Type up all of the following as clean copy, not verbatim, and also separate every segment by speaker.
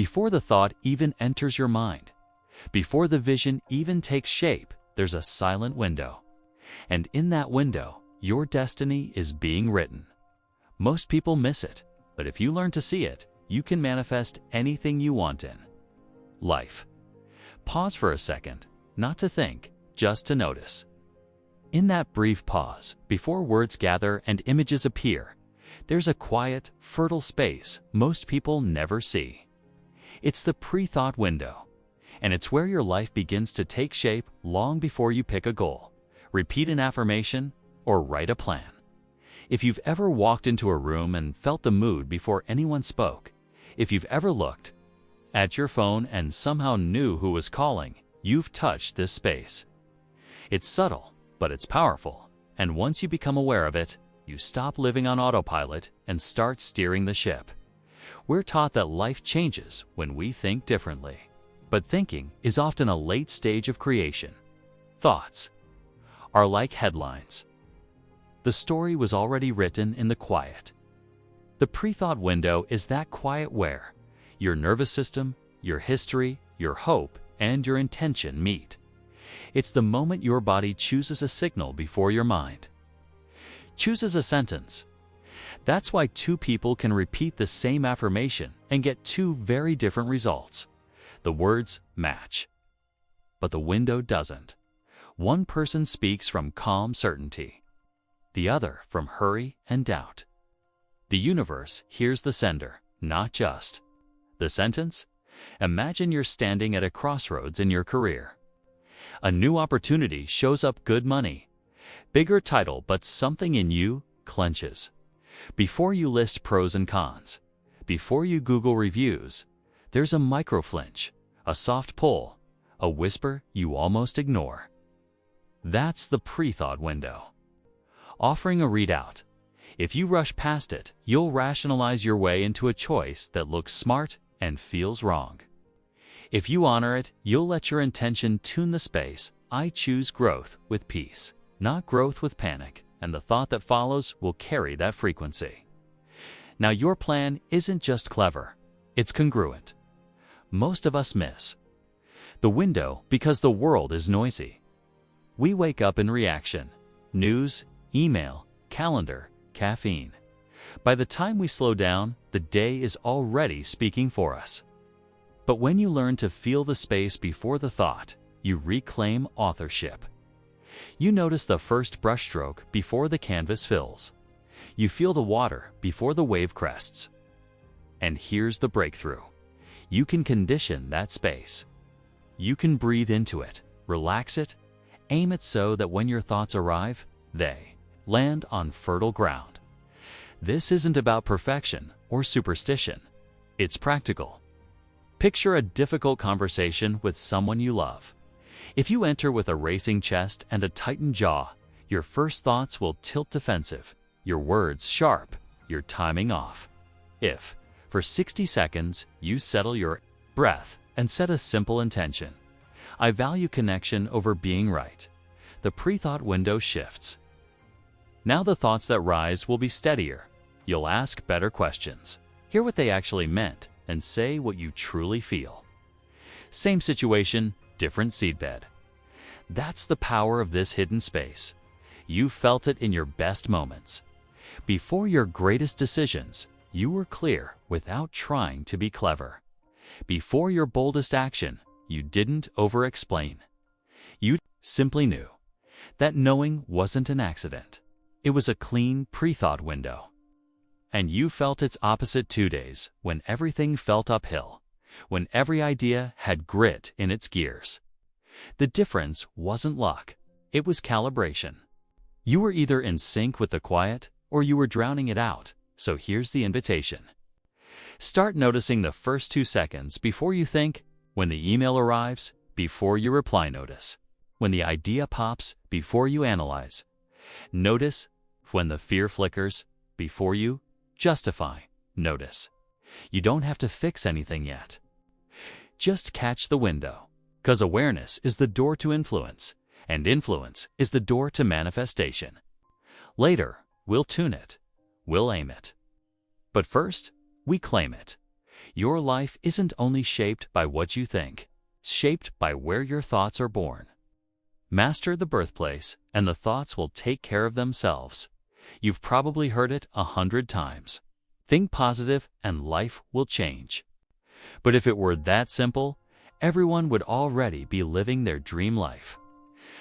Speaker 1: Before the thought even enters your mind, before the vision even takes shape, there's a silent window. And in that window, your destiny is being written. Most people miss it, but if you learn to see it, you can manifest anything you want in life. Pause for a second, not to think, just to notice. In that brief pause, before words gather and images appear, there's a quiet, fertile space most people never see. It's the pre-thought window, and it's where your life begins to take shape long before you pick a goal, repeat an affirmation, or write a plan. If you've ever walked into a room and felt the mood before anyone spoke, if you've ever looked at your phone and somehow knew who was calling, you've touched this space. It's subtle, but it's powerful, and once you become aware of it, you stop living on autopilot and start steering the ship. We're taught that life changes when we think differently, but thinking is often a late stage of creation. Thoughts are like headlines. The story was already written in the quiet. The pre-thought window is that quiet where your nervous system, your history, your hope, and your intention meet. It's the moment your body chooses a signal before your mind chooses a sentence. That's why two people can repeat the same affirmation and get two very different results. The words match, but the window doesn't. One person speaks from calm certainty, the other from hurry and doubt. The universe hears the sender, not just the sentence. Imagine you're standing at a crossroads in your career. A new opportunity shows up, good money, bigger title, but something in you clenches. Before you list pros and cons, before you Google reviews, there's a micro flinch, a soft pull, a whisper you almost ignore. That's the pre-thought window. Offering a readout. If you rush past it, you'll rationalize your way into a choice that looks smart and feels wrong. If you honor it, you'll let your intention tune the space. I choose growth with peace, not growth with panic, and the thought that follows will carry that frequency. Now, your plan isn't just clever, it's congruent. Most of us miss the window because the world is noisy. We wake up in reaction: news, email, calendar, caffeine. By the time we slow down, the day is already speaking for us. But when you learn to feel the space before the thought, you reclaim authorship. You notice the first brushstroke before the canvas fills. You feel the water before the wave crests. And here's the breakthrough. You can condition that space. You can breathe into it, relax it, aim it so that when your thoughts arrive, they land on fertile ground. This isn't about perfection or superstition. It's practical. Picture a difficult conversation with someone you love. If you enter with a racing chest and a tightened jaw, your first thoughts will tilt defensive, your words sharp, your timing off. If, for 60 seconds, you settle your breath and set a simple intention: I value connection over being right, the pre-thought window shifts. Now the thoughts that rise will be steadier. You'll ask better questions, hear what they actually meant, and say what you truly feel. Same situation, different seedbed. That's the power of this hidden space. You felt it in your best moments. Before your greatest decisions, you were clear without trying to be clever. Before your boldest action, you didn't over-explain. You simply knew. That knowing wasn't an accident. It was a clean, pre-thought window. And you felt its opposite 2 days, when everything felt uphill, when every idea had grit in its gears. The difference wasn't luck, it was calibration. You were either in sync with the quiet, or you were drowning it out, so here's the invitation. Start noticing the first 2 seconds before you think, when the email arrives, before you reply. Notice when the idea pops, before you analyze. Notice when the fear flickers, before you justify. Notice. You don't have to fix anything yet. Just catch the window, because awareness is the door to influence, and influence is the door to manifestation. Later, we'll tune it, we'll aim it. But first, we claim it. Your life isn't only shaped by what you think, it's shaped by where your thoughts are born. Master the birthplace, and the thoughts will take care of themselves. You've probably heard it 100 times. Think positive and life will change. But if it were that simple, everyone would already be living their dream life.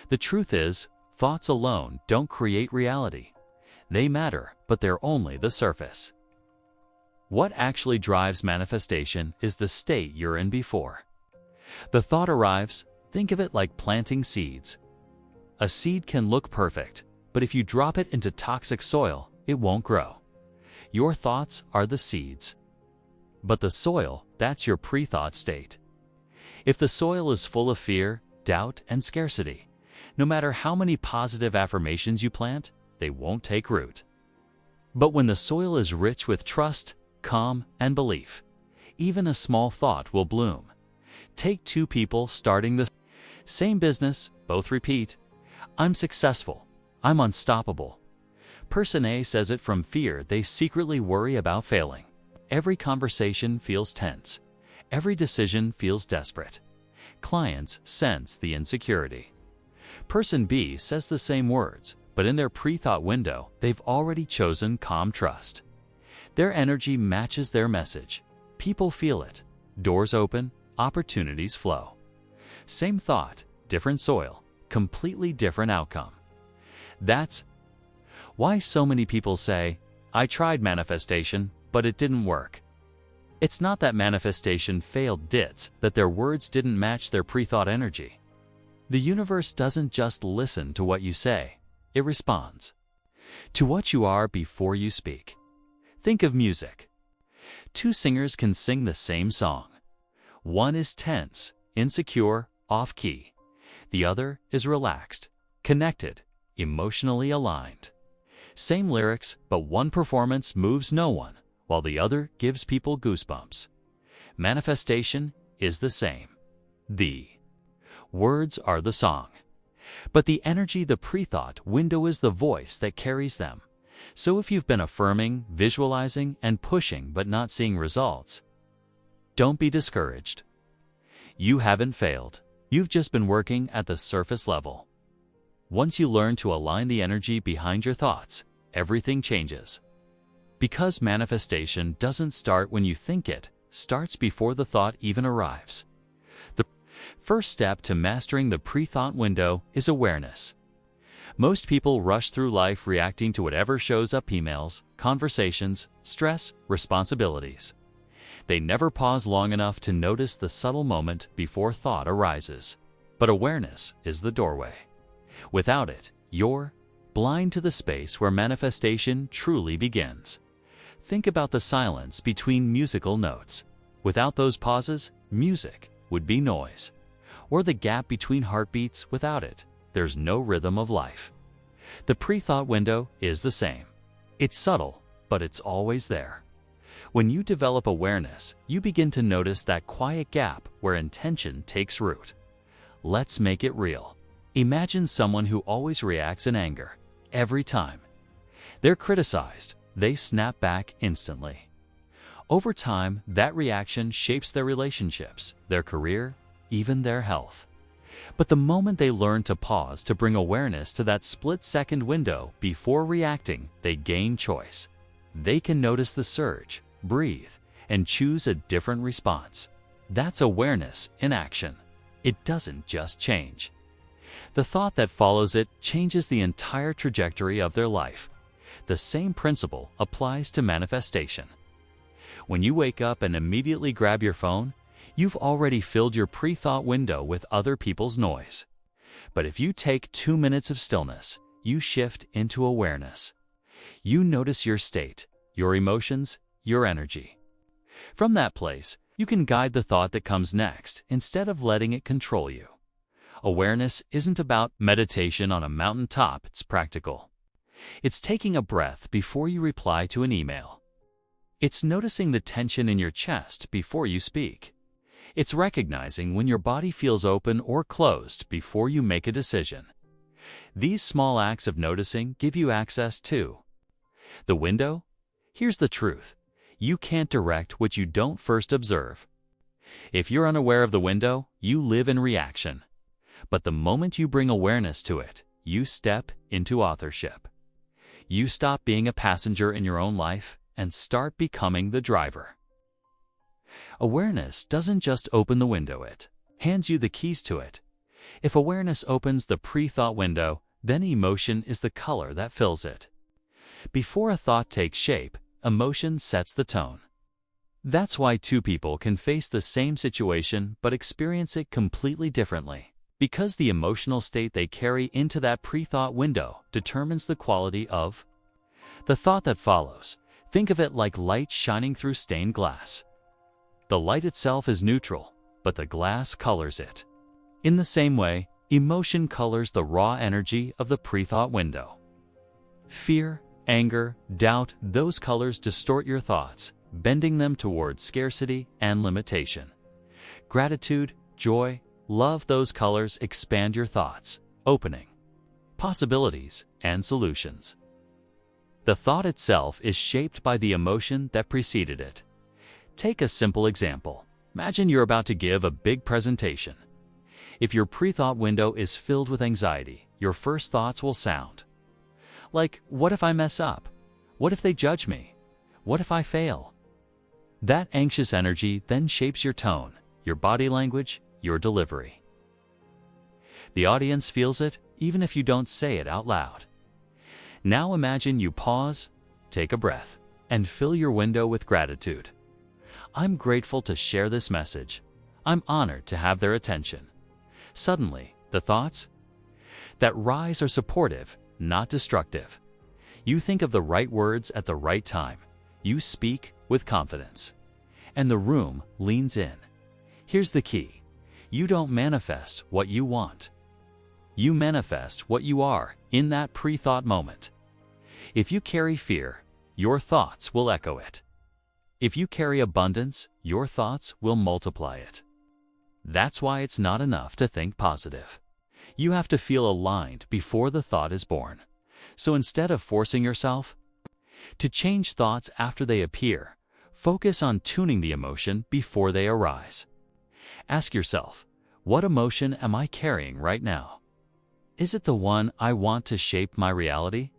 Speaker 1: The truth is, thoughts alone don't create reality. They matter, but they're only the surface. What actually drives manifestation is the state you're in before. The thought arrives, think of it like planting seeds. A seed can look perfect, but if you drop it into toxic soil, it won't grow. Your thoughts are the seeds. But the soil, that's your pre-thought state. If the soil is full of fear, doubt, and scarcity, no matter how many positive affirmations you plant, they won't take root. But when the soil is rich with trust, calm, and belief, even a small thought will bloom. Take two people starting the same business, both repeat, "I'm successful, I'm unstoppable." Person A says it from fear. They secretly worry about failing. Every conversation feels tense. Every decision feels desperate. Clients sense the insecurity. Person B says the same words, but in their pre-thought window, they've already chosen calm trust. Their energy matches their message. People feel it. Doors open, opportunities flow. Same thought, different soil, completely different outcome. That's why so many people say, "I tried manifestation, but it didn't work." It's not that manifestation failed, it's that their words didn't match their pre-thought energy. The universe doesn't just listen to what you say, it responds to what you are before you speak. Think of music. Two singers can sing the same song. One is tense, insecure, off-key. The other is relaxed, connected, emotionally aligned. Same lyrics, but one performance moves no one, while the other gives people goosebumps. Manifestation is the same. The words are the song. But the energy, the pre-thought window, is the voice that carries them. So if you've been affirming, visualizing, and pushing but not seeing results, don't be discouraged. You haven't failed. You've just been working at the surface level. Once you learn to align the energy behind your thoughts, everything changes. Because manifestation doesn't start when you think it, starts before the thought even arrives. The first step to mastering the pre-thought window is awareness. Most people rush through life reacting to whatever shows up: emails, conversations, stress, responsibilities. They never pause long enough to notice the subtle moment before thought arises. But awareness is the doorway. Without it, you're blind to the space where manifestation truly begins. Think about the silence between musical notes. Without those pauses, music would be noise. Or the gap between heartbeats. Without it, there's no rhythm of life. The pre-thought window is the same. It's subtle, but it's always there. When you develop awareness, you begin to notice that quiet gap where intention takes root. Let's make it real. Imagine someone who always reacts in anger. Every time they're criticized, they snap back instantly. Over time, that reaction shapes their relationships, their career, even their health. But the moment they learn to pause, to bring awareness to that split-second window before reacting, they gain choice. They can notice the surge, breathe, and choose a different response. That's awareness in action. It doesn't just change. The thought that follows it changes the entire trajectory of their life. The same principle applies to manifestation. When you wake up and immediately grab your phone, you've already filled your pre-thought window with other people's noise. But if you take 2 minutes of stillness, you shift into awareness. You notice your state, your emotions, your energy. From that place, you can guide the thought that comes next instead of letting it control you. Awareness isn't about meditation on a mountaintop, it's practical. It's taking a breath before you reply to an email. It's noticing the tension in your chest before you speak. It's recognizing when your body feels open or closed before you make a decision. These small acts of noticing give you access to the window. Here's the truth. You can't direct what you don't first observe. If you're unaware of the window, you live in reaction. But the moment you bring awareness to it, you step into authorship. You stop being a passenger in your own life and start becoming the driver. Awareness doesn't just open the window, it hands you the keys to it. If awareness opens the pre-thought window, then emotion is the color that fills it. Before a thought takes shape, emotion sets the tone. That's why two people can face the same situation but experience it completely differently. Because the emotional state they carry into that pre-thought window determines the quality of the thought that follows. Think of it like light shining through stained glass. The light itself is neutral, but the glass colors it. In the same way, emotion colors the raw energy of the pre-thought window. Fear, anger, doubt, those colors distort your thoughts, bending them towards scarcity and limitation. Gratitude, joy, love, those colors expand your thoughts, opening possibilities and solutions. The thought itself is shaped by the emotion that preceded it. Take a simple example. Imagine you're about to give a big presentation. If your pre-thought window is filled with anxiety, your first thoughts will sound like, what if I mess up? What if they judge me? What if I fail? That anxious energy then shapes your tone, your body language, your delivery. The audience feels it, even if you don't say it out loud. Now imagine you pause, take a breath, and fill your window with gratitude. I'm grateful to share this message. I'm honored to have their attention. Suddenly, the thoughts that rise are supportive, not destructive. You think of the right words at the right time. You speak with confidence. And the room leans in. Here's the key. You don't manifest what you want. You manifest what you are in that pre-thought moment. If you carry fear, your thoughts will echo it. If you carry abundance, your thoughts will multiply it. That's why it's not enough to think positive. You have to feel aligned before the thought is born. So instead of forcing yourself to change thoughts after they appear, focus on tuning the emotion before they arise. Ask yourself, what emotion am I carrying right now? Is it the one I want to shape my reality?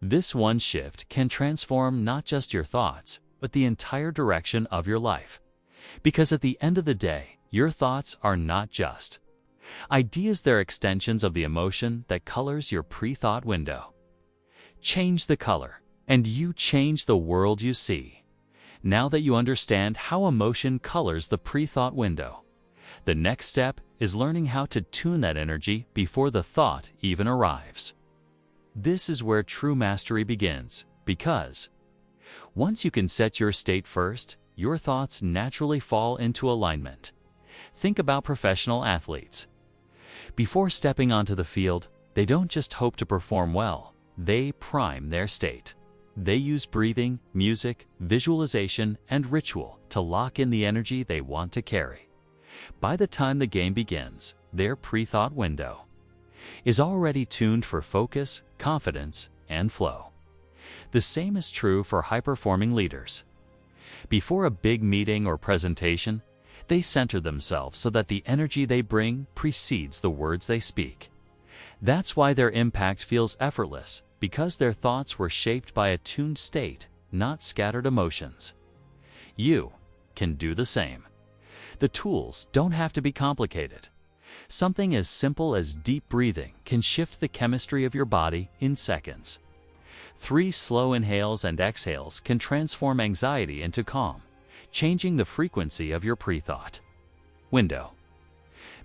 Speaker 1: This one shift can transform not just your thoughts, but the entire direction of your life. Because at the end of the day, your thoughts are not just ideas, they're extensions of the emotion that colors your pre-thought window. Change the color, and you change the world you see. Now that you understand how emotion colors the pre-thought window, the next step is learning how to tune that energy before the thought even arrives. This is where true mastery begins, because once you can set your state first, your thoughts naturally fall into alignment. Think about professional athletes. Before stepping onto the field, they don't just hope to perform well, they prime their state. They use breathing, music, visualization, and ritual to lock in the energy they want to carry. By the time the game begins, their pre-thought window is already tuned for focus, confidence, and flow. The same is true for high-performing leaders. Before a big meeting or presentation, they center themselves so that the energy they bring precedes the words they speak. That's why their impact feels effortless, because their thoughts were shaped by a tuned state, not scattered emotions. You can do the same. The tools don't have to be complicated. Something as simple as deep breathing can shift the chemistry of your body in seconds. 3 slow inhales and exhales can transform anxiety into calm, changing the frequency of your pre-thought window.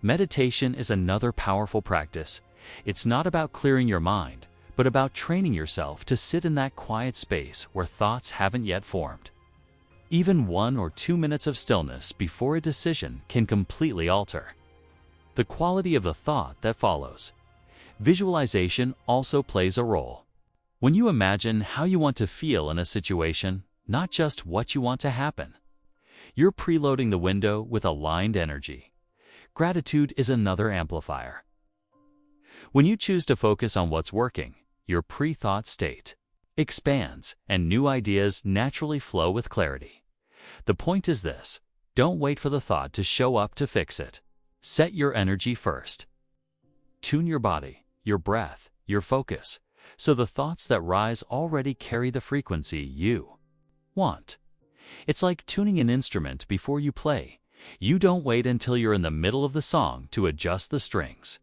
Speaker 1: Meditation is another powerful practice. It's not about clearing your mind, but about training yourself to sit in that quiet space where thoughts haven't yet formed. Even 1 or 2 minutes of stillness before a decision can completely alter the quality of the thought that follows. Visualization also plays a role. When you imagine how you want to feel in a situation, not just what you want to happen, you're preloading the window with aligned energy. Gratitude is another amplifier. When you choose to focus on what's working, your pre-thought state expands, and new ideas naturally flow with clarity. The point is this: don't wait for the thought to show up to fix it. Set your energy first. Tune your body, your breath, your focus, so the thoughts that rise already carry the frequency you want. It's like tuning an instrument before you play. You don't wait until you're in the middle of the song to adjust the strings.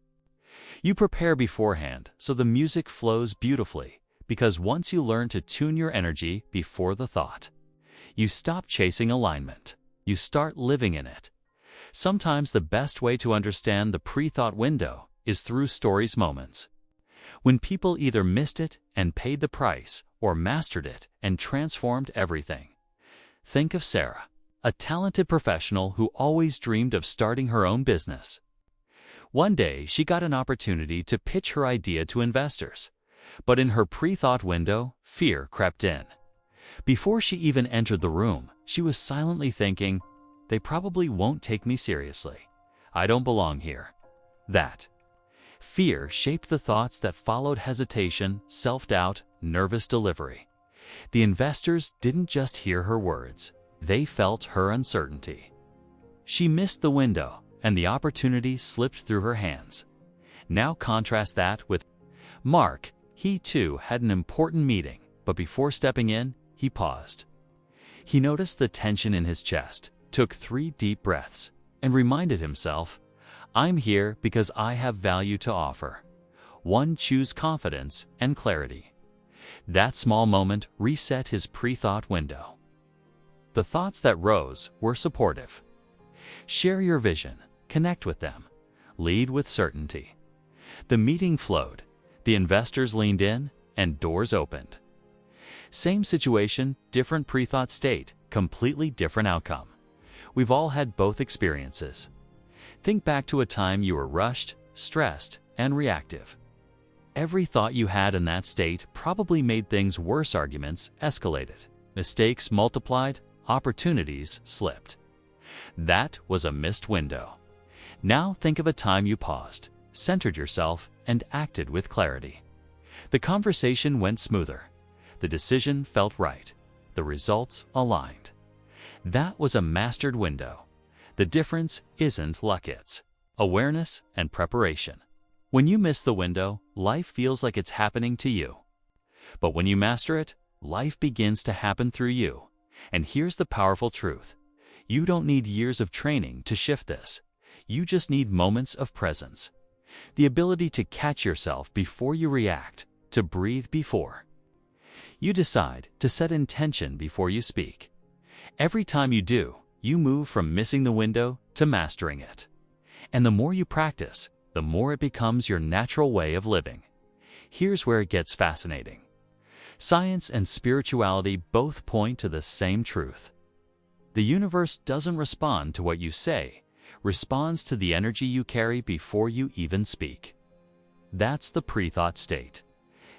Speaker 1: You prepare beforehand so the music flows beautifully, because once you learn to tune your energy before the thought, you stop chasing alignment. You start living in it. Sometimes the best way to understand the pre-thought window is through stories moments. When people either missed it and paid the price, or mastered it and transformed everything. Think of Sarah, a talented professional who always dreamed of starting her own business. One day, she got an opportunity to pitch her idea to investors, but in her pre-thought window, fear crept in. Before she even entered the room, she was silently thinking, "They probably won't take me seriously. I don't belong here." That fear shaped the thoughts that followed: hesitation, self-doubt, nervous delivery. The investors didn't just hear her words, they felt her uncertainty. She missed the window, and the opportunity slipped through her hands. Now contrast that with Mark. He too had an important meeting, but before stepping in, he paused. He noticed the tension in his chest, took 3 deep breaths, and reminded himself, "I'm here because I have value to offer." Choose confidence and clarity. That small moment reset his pre-thought window. The thoughts that rose were supportive. Share your vision, connect with them, lead with certainty. The meeting flowed, the investors leaned in, and doors opened. Same situation, different pre-thought state, completely different outcome. We've all had both experiences. Think back to a time you were rushed, stressed, and reactive. Every thought you had in that state probably made things worse. Arguments escalated, mistakes multiplied, opportunities slipped. That was a missed window. Now think of a time you paused, centered yourself, and acted with clarity. The conversation went smoother. The decision felt right. The results aligned. That was a mastered window. The difference isn't luck, it's awareness and preparation. When you miss the window, life feels like it's happening to you. But when you master it, life begins to happen through you. And here's the powerful truth. You don't need years of training to shift this. You just need moments of presence. The ability to catch yourself before you react, to breathe before you decide, to set intention before you speak. Every time you do, you move from missing the window to mastering it. And the more you practice, the more it becomes your natural way of living. Here's where it gets fascinating. Science and spirituality both point to the same truth. The universe doesn't respond to what you say, responds to the energy you carry before you even speak. That's the pre-thought state.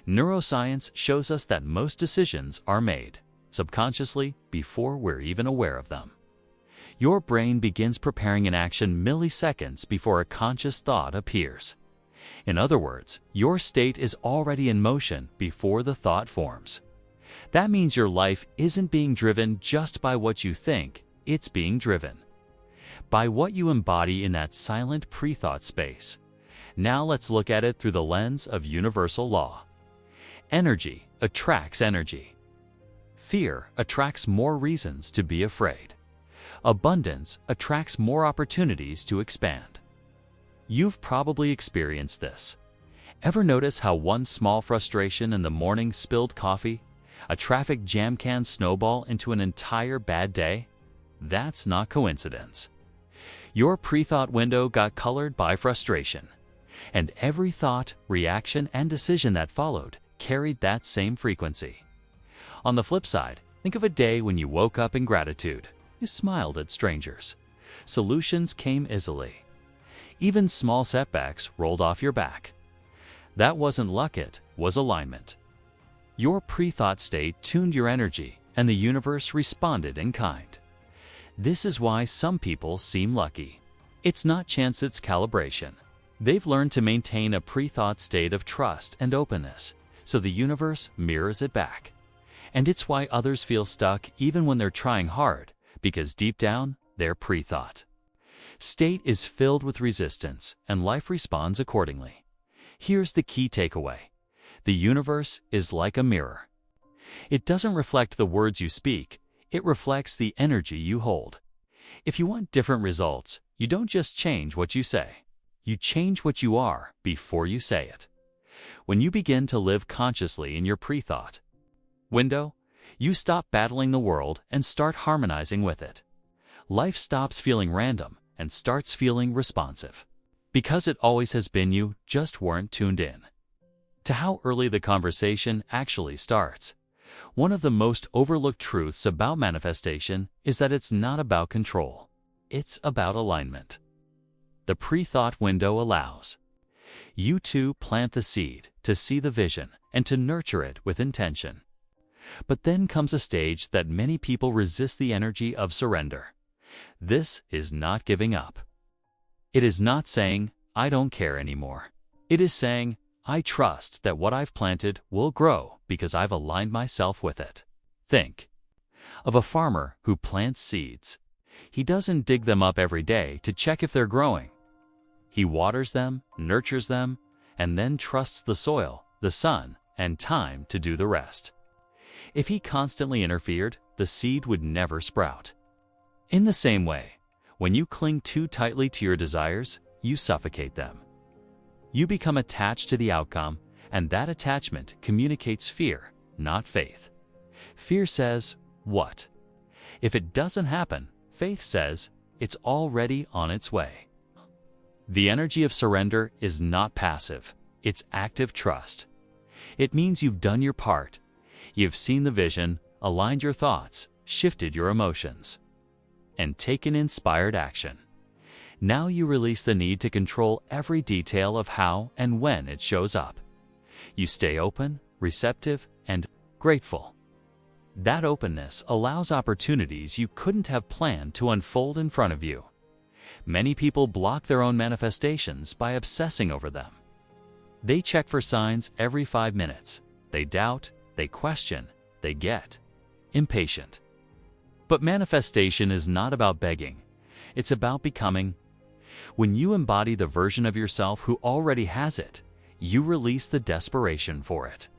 Speaker 1: Neuroscience shows us that most decisions are made subconsciously before we're even aware of them. Your brain begins preparing an action milliseconds before a conscious thought appears. In other words, your state is already in motion before the thought forms. That means your life isn't being driven just by what you think, it's being driven by what you embody in that silent pre-thought space. Now let's look at it through the lens of universal law. Energy attracts energy. Fear attracts more reasons to be afraid. Abundance attracts more opportunities to expand. You've probably experienced this. Ever notice how one small frustration in the morning spilled coffee? A traffic jam can snowball into an entire bad day? That's not coincidence. Your pre-thought window got colored by frustration. And every thought, reaction, and decision that followed carried that same frequency. On the flip side, think of a day when you woke up in gratitude. You smiled at strangers. Solutions came easily. Even small setbacks rolled off your back. That wasn't luck, it was alignment. Your pre-thought state tuned your energy, and the universe responded in kind. This is why some people seem lucky. It's not chance, it's calibration. They've learned to maintain a pre-thought state of trust and openness, so the universe mirrors it back. And it's why others feel stuck even when they're trying hard, because deep down, they're pre-thought. State is filled with resistance, and life responds accordingly. Here's the key takeaway. The universe is like a mirror. It doesn't reflect the words you speak, it reflects the energy you hold. If you want different results, you don't just change what you say. You change what you are before you say it. When you begin to live consciously in your pre-thought window, you stop battling the world and start harmonizing with it. Life stops feeling random and starts feeling responsive. Because it always has been, you just weren't tuned in to how early the conversation actually starts. One of the most overlooked truths about manifestation is that it's not about control. It's about alignment. The pre-thought window allows you to plant the seed, to see the vision, and to nurture it with intention. But then comes a stage that many people resist: the energy of surrender. This is not giving up. It is not saying, "I don't care anymore." It is saying, "I trust that what I've planted will grow because I've aligned myself with it." Think of a farmer who plants seeds. He doesn't dig them up every day to check if they're growing. He waters them, nurtures them, and then trusts the soil, the sun, and time to do the rest. If he constantly interfered, the seed would never sprout. In the same way, when you cling too tightly to your desires, you suffocate them. You become attached to the outcome, and that attachment communicates fear, not faith. Fear says, "What if it doesn't happen?" Faith says, "It's already on its way." The energy of surrender is not passive, it's active trust. It means you've done your part. You've seen the vision, aligned your thoughts, shifted your emotions, and taken inspired action. Now you release the need to control every detail of how and when it shows up. You stay open, receptive, and grateful. That openness allows opportunities you couldn't have planned to unfold in front of you. Many people block their own manifestations by obsessing over them. They check for signs every 5 minutes. They doubt, they question, they get impatient. But manifestation is not about begging. It's about becoming. When you embody the version of yourself who already has it, you release the desperation for it.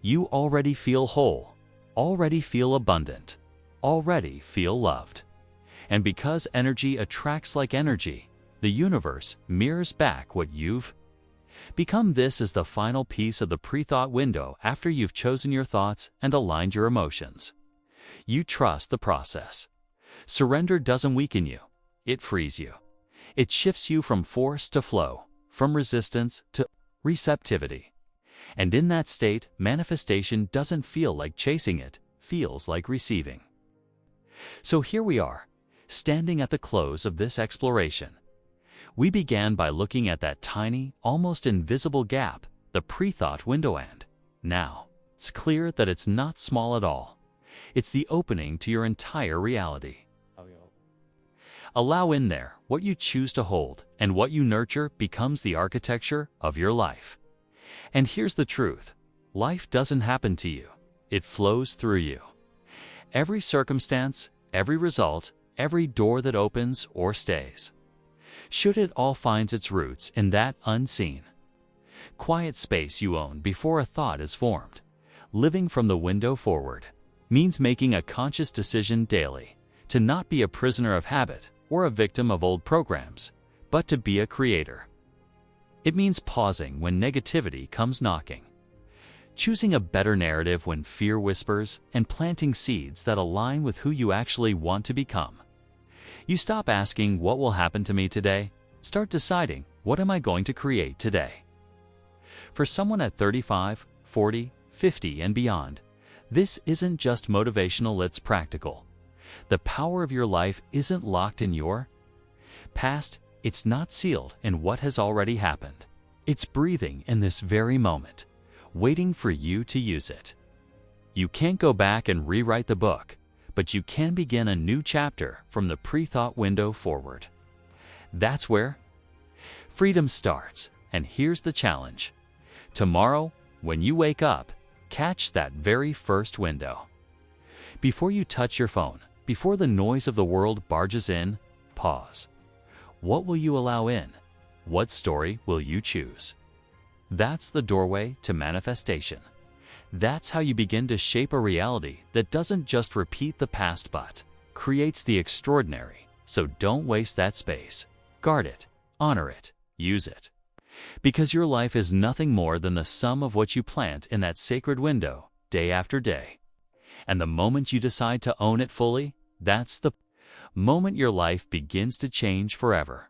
Speaker 1: You already feel whole, already feel abundant, already feel loved. And because energy attracts like energy, the universe mirrors back what you've become. This is the final piece of the pre-thought window. After you've chosen your thoughts and aligned your emotions, you trust the process. Surrender doesn't weaken you, it frees you. It shifts you from force to flow, from resistance to receptivity. And in that state, manifestation doesn't feel like chasing, it feels like receiving. So here we are, standing at the close of this exploration. We began by looking at that tiny, almost invisible gap, the pre-thought window, and now it's clear that it's not small at all. It's the opening to your entire reality. Allow in there what you choose to hold, and what you nurture becomes the architecture of your life. And here's the truth: life doesn't happen to you, it flows through you. Every circumstance, every result, every door that opens or stays, should it all finds its roots in that unseen, quiet space you own before a thought is formed. Living from the window forward means making a conscious decision daily to not be a prisoner of habit or a victim of old programs, but to be a creator. It means pausing when negativity comes knocking, choosing a better narrative when fear whispers, and planting seeds that align with who you actually want to become. You stop asking, "What will happen to me today?" Start deciding, "What am I going to create today?" For someone at 35, 40, 50, and beyond, this isn't just motivational, it's practical. The power of your life isn't locked in your past, it's not sealed in what has already happened. It's breathing in this very moment, waiting for you to use it. You can't go back and rewrite the book, but you can begin a new chapter from the pre-thought window forward. That's where freedom starts, and here's the challenge. Tomorrow, When you wake up, catch that very first window. Before you touch your phone, before the noise of the world barges in, pause. What will you allow in? What story will you choose? That's the doorway to manifestation. That's how you begin to shape a reality that doesn't just repeat the past but creates the extraordinary. So don't waste that space. Guard it, honor it, use it. Because your life is nothing more than the sum of what you plant in that sacred window day after day. And the moment you decide to own it fully, that's the moment your life begins to change forever.